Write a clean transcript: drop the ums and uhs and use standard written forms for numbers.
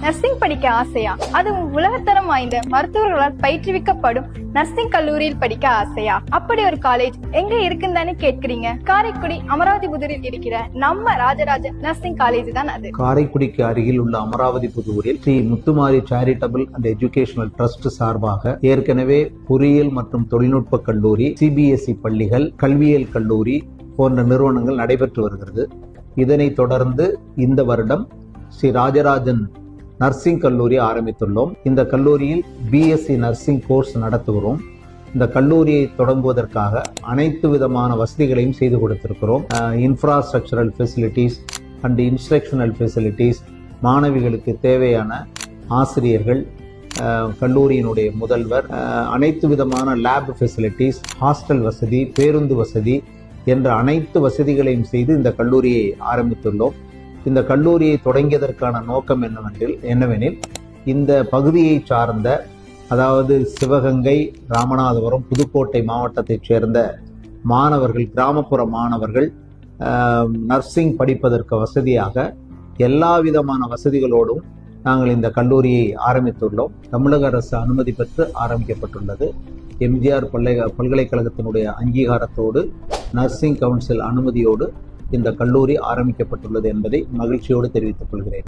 Nursing படிக்க ஆசையா? அதுவும் உலகத்தரம் வாய்ந்த மருத்துவர்களால் பயிற்றுவிக்கப்படும் நர்சிங் கல்லூரியில் படிக்க ஆசையா? அப்படி ஒரு காலேஜ் எங்க இருக்குன்னு தானே கேட்கிறீங்க. காரைக்குடி அமராவதிபுதூரில் இருக்கிற நம்ம ராஜராஜ நர்சிங் காலேஜ் தான் அது. காரைக்குடிக்கு அருகில் உள்ள அமராவதிபுதூரில் Sri Muthumari charitable and educational trust சார்பாக ஏற்கனவே பொறியியல் மற்றும் தொழில்நுட்ப கல்லூரி, சிபிஎஸ்இ பள்ளிகள், கல்வியியல் கல்லூரி போன்ற நிறுவனங்கள் நடைபெற்று வருகிறது. இதனைத் தொடர்ந்து இந்த வருடம் ஸ்ரீ ராஜராஜன் நர்சிங் கல்லூரி ஆரம்பித்துள்ளோம். இந்த கல்லூரியில் பிஎஸ்சி நர்சிங் கோர்ஸ் நடத்துகிறோம். இந்த கல்லூரியை தொடங்குவதற்காக அனைத்து விதமான வசதிகளையும் செய்து கொடுத்திருக்கிறோம். Infrastructural facilities and instructional facilities, மாணவிகளுக்கு தேவையான ஆசிரியர்கள், கல்லூரியினுடைய முதல்வர், அனைத்து விதமான லேப் ஃபெசிலிட்டிஸ், ஹாஸ்டல் வசதி, பேருந்து வசதி என்ற அனைத்து வசதிகளையும் செய்து இந்த கல்லூரியை ஆரம்பித்துள்ளோம். இந்த கல்லூரியை தொடங்கியதற்கான நோக்கம் என்னவெனில் இந்த பகுதியை சார்ந்த, அதாவது சிவகங்கை, ராமநாதபுரம், புதுக்கோட்டை மாவட்டத்தைச் சேர்ந்த மாணவர்கள், கிராமப்புற மாணவர்கள் நர்சிங் படிப்பதற்கு வசதியாக எல்லா விதமான வசதிகளோடும் நாங்கள் இந்த கல்லூரியை ஆரம்பித்துள்ளோம். தமிழக அரசு அனுமதி பெற்று ஆரம்பிக்கப்பட்டுள்ளது. எம்ஜிஆர் பல்கலைக்கழகத்தினுடைய அங்கீகாரத்தோடு, நர்சிங் கவுன்சில் அனுமதியோடு இந்த கல்லூரி ஆரம்பிக்கப்பட்டுள்ளது என்பதை மகிழ்ச்சியோடு தெரிவித்துக் கொள்கிறேன்.